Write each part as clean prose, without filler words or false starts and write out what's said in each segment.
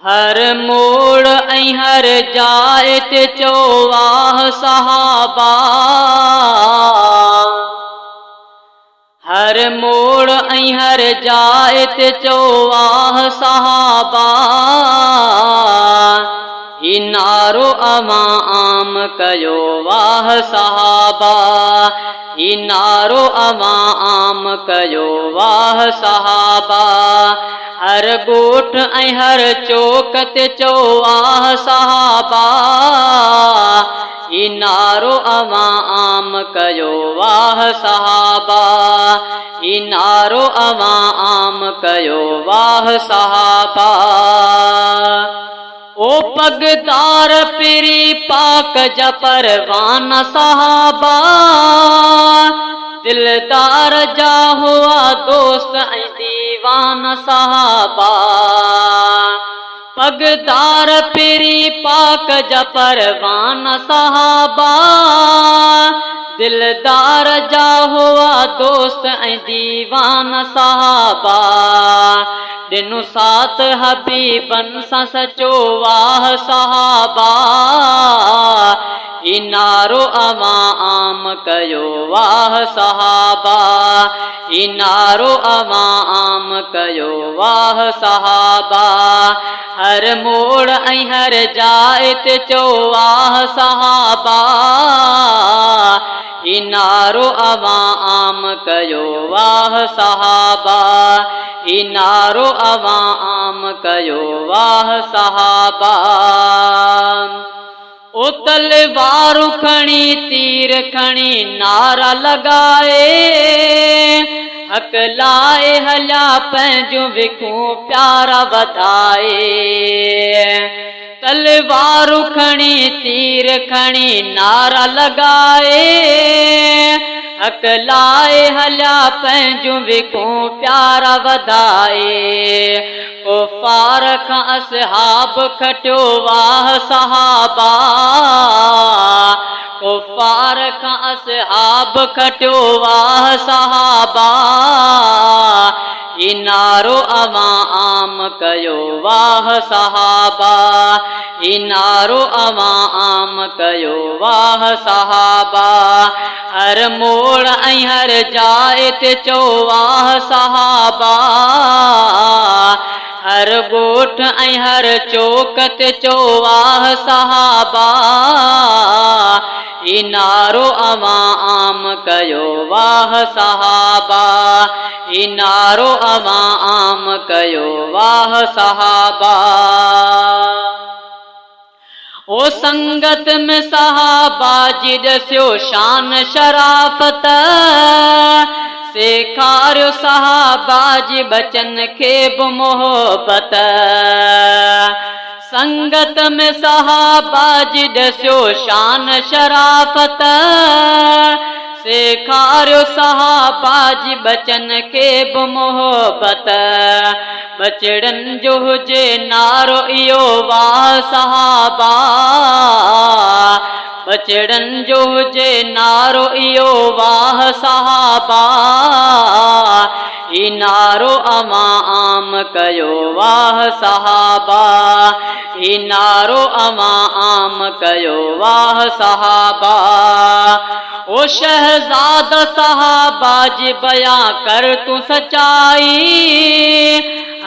हर मोड़ ऐं हर जाइ ते चओ वाह सहाबा। हर मोड़ ऐं हर जाइ ते चओ वाह सहाबा। ही नारो अवां आम कयो वाह सहाबा। ही नारो अवां आम कयो वाह सहाबा। हर ॻोठ ऐं हर चौक ते चओ वाह सहाबा। ही नारो अवां आम कयो वाह सहाबा। ही नारो अवां आम कयो वाह सहाबा। ओ पगदार पिरी पाक जा परवान सहाबा। दिलदार जा हुआ दोस्त ऐं दीवान सहाबा। पगदार पिरी पाक जा परवान सहाबा। दिलदार जा हुआ दोस्त ऐं दीवान सहाबा। ॾिनो साथ हबीबन सां सचो वाह सहाबा। ही नारो अवां आम कयो वाह सहाबा। ही नारो अवां आम कयो वाह सहाबा। हर मोड़ ऐं हर जाइ ते चओ वाह सहाबा। ही नारो अवां आम कयो वाह सहाबा। ही नारो अवां आम कयो वाह सहाबा। ओ तलवारूं खणी तीर खणी नारा लगाए। हक लाए हलिया पंहिंजूं विखूं प्यारा वधाए। तलवारूं खणी तीर खणी नारा लगाए। हक लाए हलिया पंहिंजूं विखूं प्यारा वधाए। कुफार खां असहाब खटियो वाह सहाबा। कुफार खां असहाब खटियो वाह सहाबा। ही नारो अवां आम कयो वाह सहाबा। ही नारो अवां आम कयो वाह सहाबा। हर मोड़ ऐं हर जाइ ते चओ वाह सहाबा। हर ॻोठ ऐं हर चौक ते चओ वाह सहाबा। ही नारो अवां आम कयो वाह सहाबा। ही नारो अवां आम कयो वाह सहाबा। ओ संगत में सहाबा जी ॾसियो शान शराफत। सेखारियो सहाबा जी बचन खे बि मोहबत। संगत में सहाबा जी ॾसियो शान शराफत। सेखारियो सहाबा जी बचन खे बि मोहबत। बचड़न जो हुजे नारो इहो वाह सहाबा। बचड़न जो हुजे नारो इहो वाह सहाबा। ही नारो अवां आम कयो वाह सहाबा। ही नारो अवां आम कयो वाह सहाबा। ओ शहजादा सहाबा जी बयां कर तूं सचाई।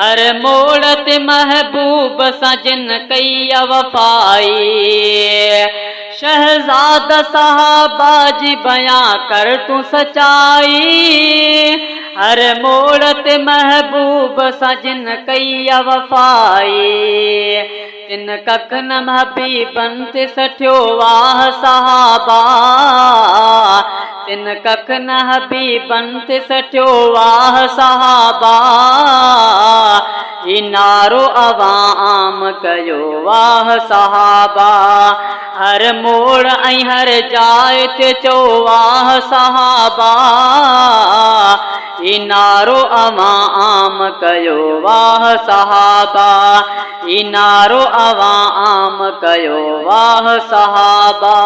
हर मोड़ ते महबूब सां जिन कई वफ़ाई। शहजादा सहाबा जी बयां कर तूं सचाई। हर मोड़ ते महबूब सां जिन कई वफ़ाई। तिन कख न हबीबन ते सठियो वाह सहाबा। तिन कख न हबीबन ते सठियो वाह सहाबा। ही नारो अवां आम कयो वाह सहाबा। हर मोड़ ऐं हर जाइ ते चओ वाह सहाबा। ही नारो अवां आम कयो वाह सहाबा। ही नारो अवां आम कयो वाह सहाबा।